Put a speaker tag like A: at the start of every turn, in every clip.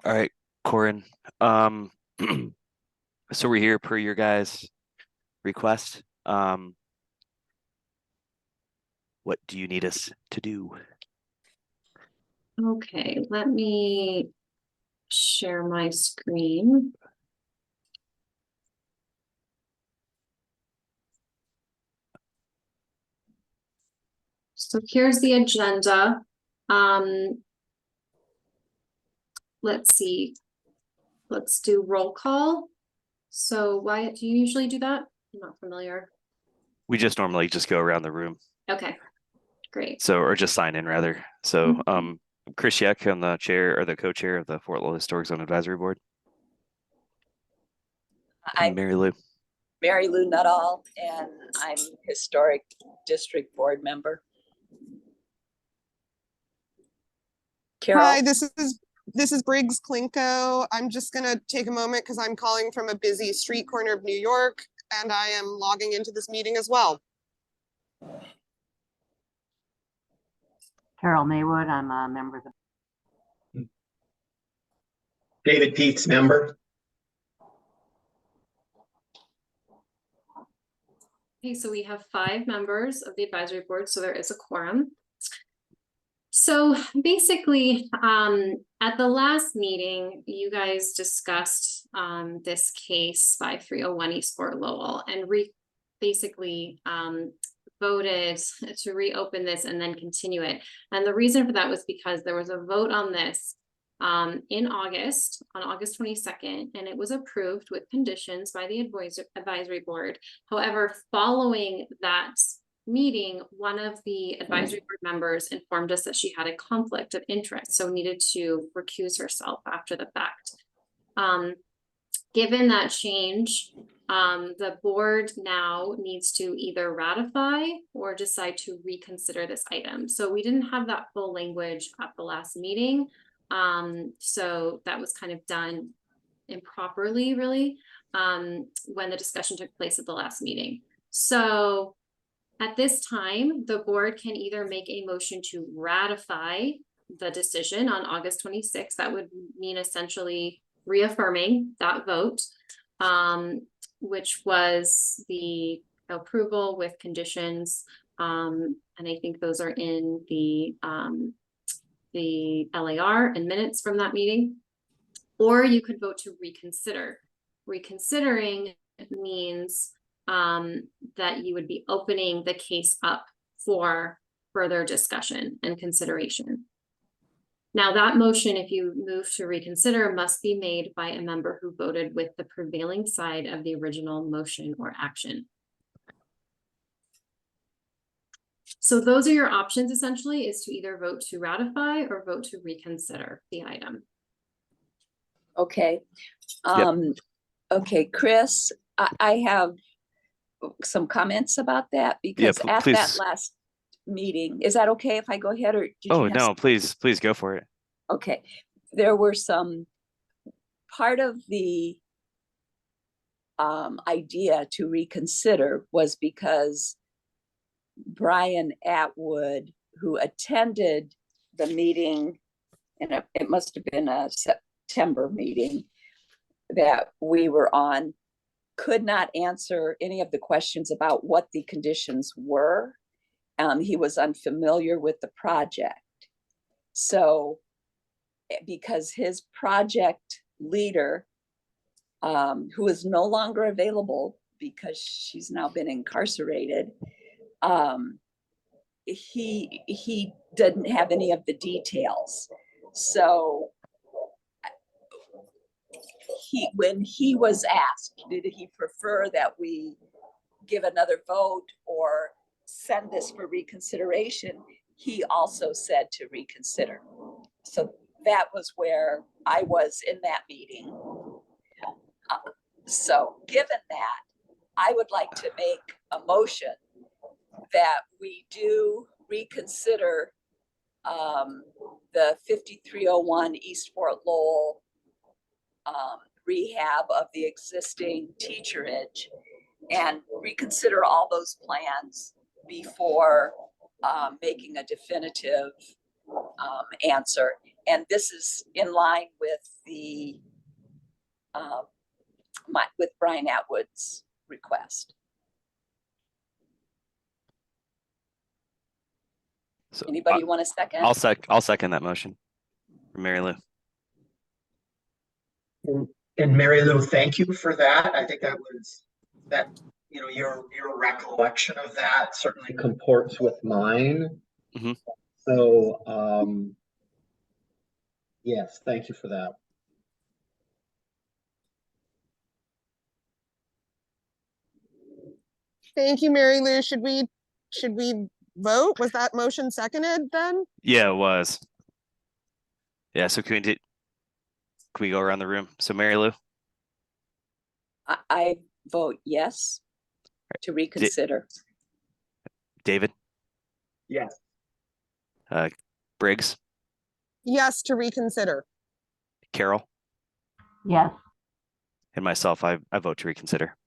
A: All right, Corin. Um, so we're here per your guys' request. What do you need us to do?
B: Okay, let me share my screen. So here's the agenda. Let's see. Let's do roll call. So Wyatt, do you usually do that? I'm not familiar.
A: We just normally just go around the room.
B: Okay, great.
A: So, or just sign in rather. So, Chris Yeck, I'm the chair or the co-chair of the Fort Lowell Historic Zone Advisory Board.
C: I'm
A: Mary Lou.
C: Mary Lou Nuttall, and I'm Historic District Board member. Carol.
D: Hi, this is Briggs Klinko. I'm just gonna take a moment because I'm calling from a busy street corner of New York, and I am logging into this meeting as well.
E: Carol Maywood, I'm a member of the.
F: David Peets, member.
B: Okay, so we have 5 members of the advisory board, so there is a quorum. So basically, at the last meeting, you guys discussed this case 5301 East Fort Lowell and basically voted to reopen this and then continue it. And the reason for that was because there was a vote on this in August, on August 22nd, and it was approved with conditions by the advisory board. However, following that meeting, one of the advisory board members informed us that she had a conflict of interest, so needed to recuse herself after the fact. Given that change, the board now needs to either ratify or decide to reconsider this item. So we didn't have that full language at the last meeting. So that was kind of done improperly, really, when the discussion took place at the last meeting. So at this time, the board can either make a motion to ratify the decision on August 26th. That would mean essentially reaffirming that vote, which was the approval with conditions. And I think those are in the LAR and minutes from that meeting. Or you could vote to reconsider. Reconsidering means that you would be opening the case up for further discussion and consideration. Now that motion, if you move to reconsider, must be made by a member who voted with the prevailing side of the original motion or action. So those are your options essentially, is to either vote to ratify or vote to reconsider the item.
C: Okay.
A: Yep.
C: Okay, Chris, I have some comments about that because at
A: please.
C: that last meeting, is that okay if I go ahead, or did
A: you no, please go for it.
C: Okay, there were some part of the idea to reconsider was because Brian Atwood, who attended the meeting, and it must have been a September meeting that we were on, could not answer any of the questions about what the conditions were. He was unfamiliar with the project. So because his project leader, who is no longer available because she's now been incarcerated, he didn't have any of the details. So when he was asked, did he prefer that we give another vote or send this for reconsideration, he also said to reconsider. So that was where I was in that meeting. So given that, I would like to make a motion that we do reconsider the 5301 East Fort Lowell rehab of the existing teacherage and reconsider all those plans before making a definitive answer. and this is in line with the with Brian Atwood's request.
A: So
C: Anybody want a second?
A: I'll second that motion from Mary Lou.
F: And Mary Lou, thank you for that. I think that your recollection of that certainly comports with mine.
A: Mm-hmm.
F: So yes, thank you for that.
D: Thank you, Mary Lou. Should we vote? Was that motion seconded then?
A: Yeah, it was. Yeah, so can we go around the room? So Mary Lou,
C: I vote yes to reconsider.
A: David,
F: Yes.
A: Briggs,
D: Yes, to reconsider.
A: Carol,
E: Yes.
A: and myself, I vote to reconsider.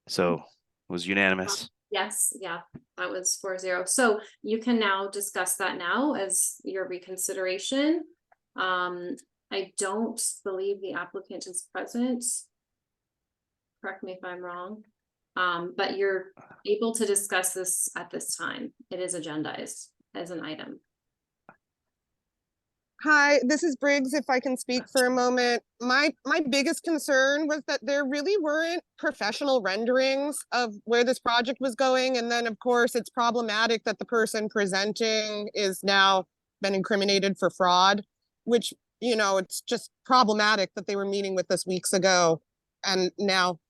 A: So it was unanimous.
B: Yes, yeah, that was 4-0. So you can now discuss that now as your reconsideration. I don't believe the applicant is present. Correct me if I'm wrong. But you're able to discuss this at this time. It is agendized as an item.
D: Hi, this is Briggs. If I can speak for a moment, my biggest concern was that there really weren't professional renderings of where this project was going. And then, of course, it's problematic that the person presenting is now been incriminated for fraud, which, it's just problematic that they were meeting with us weeks ago and now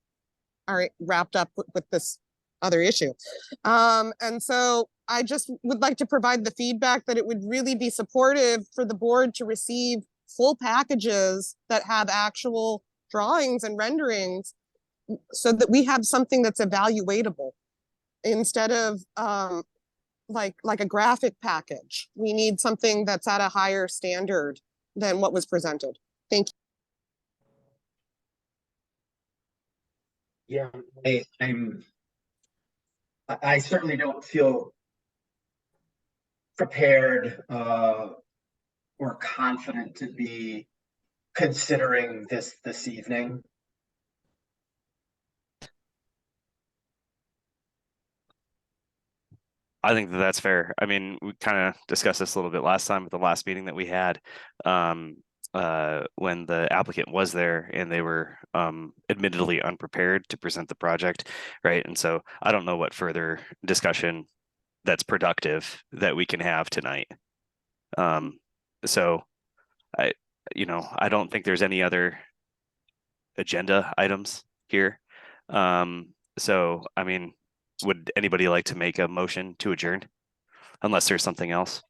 D: are wrapped up with this other issue. And so I just would like to provide the feedback that it would really be supportive for the board to receive full packages that have actual drawings and renderings so that we have something that's evaluatable instead of like a graphic package. We need something that's at a higher standard than what was presented. Thank you.
F: Yeah, I certainly don't feel prepared or confident to be considering this evening.
A: I think that's fair. I mean, we kind of discussed this a little bit last time at the last meeting that we had, when the applicant was there and they were admittedly unprepared to present the project, right? And so I don't know what further discussion that's productive that we can have tonight. So I don't think there's any other agenda items here. So I mean, would anybody like to make a motion to adjourn? Unless there's something else.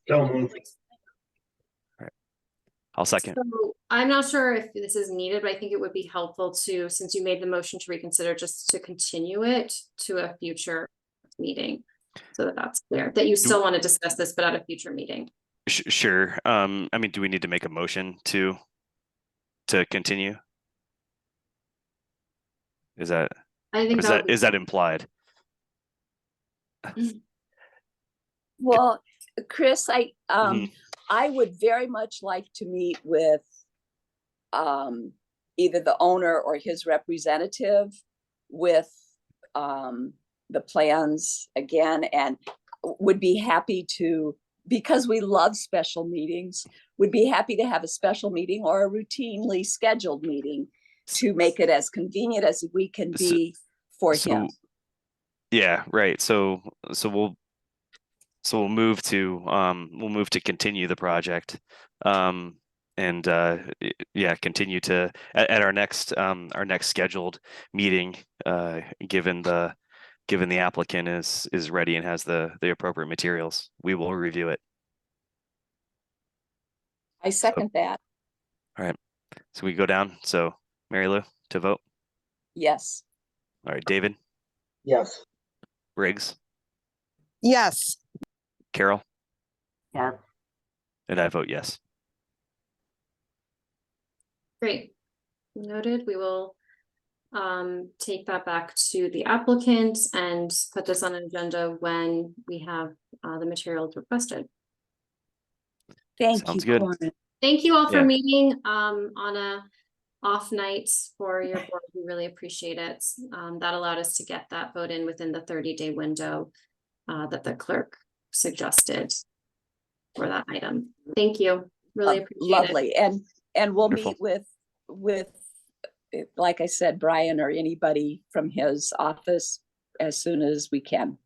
F: Don't move.
A: I'll second.
B: So I'm not sure if this is needed, but I think it would be helpful to, since you made the motion to reconsider, just to continue it to a future meeting. So that's clear, that you still want to discuss this, but at a future meeting.
A: Sure. I mean, do we need to make a motion to continue? Is that,
B: I think
A: is that implied?
C: Well, Chris,
A: Mhm.
C: I would very much like to meet with either the owner or his representative with the plans again, and would be happy to, because we love special meetings, would be happy to have a special meeting or a routinely scheduled meeting to make it as convenient as we can be for him.
A: Yeah, right. So we'll move to continue the project. And yeah, continue to at our next scheduled meeting, given the applicant is ready and has the appropriate materials, we will review it.
C: I second that.
A: All right. So we go down. So Mary Lou to vote.
C: Yes.
A: All right, David,
F: Yes.
A: Briggs,
D: Yes.
A: Carol,
E: Yes.
A: and I vote yes.
B: Great. Noted. We will take that back to the applicant and put this on an agenda when we have the materials requested.
C: Thank you,
A: Sounds good.
C: Corin.
B: Thank you all for
A: Yeah.
B: meeting on a off night for your board. We really appreciate it. That allowed us to get that vote in within the 30-day window that the clerk suggested for that item. Thank you. Really appreciate it.
C: Lovely. And we'll
A: Wonderful.
C: meet with, like I said, Brian or anybody from his office as soon as we can.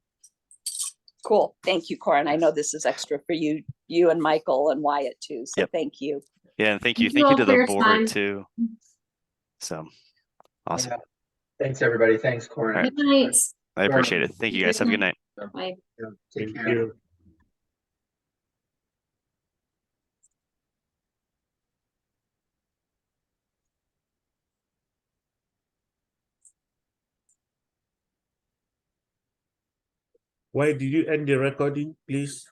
C: Cool. Thank you, Corin. I know this is extra for you and Michael and Wyatt too. So
A: Yep.
C: thank you.
A: Yeah, and thank you
B: all
A: to
B: for
A: the
B: your
A: board
B: time.
A: too. So awesome.
F: Yeah. Thanks, everybody. Thanks, Corin.
A: All right.
B: Good night.
A: I appreciate it. Thank you guys. Have a good night.
B: Bye.
F: Yeah, take
E: Thank
F: care.
E: you. Why did you end the recording, please?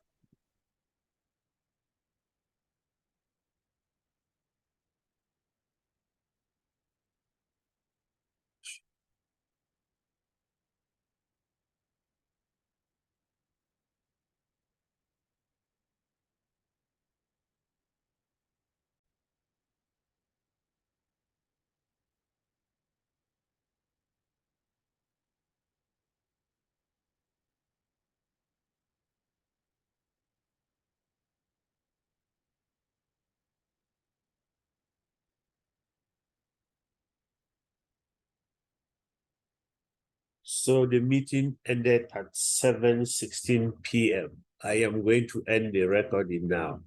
E: So the meeting ended at 7:16 p.m. I am going to end the recording now.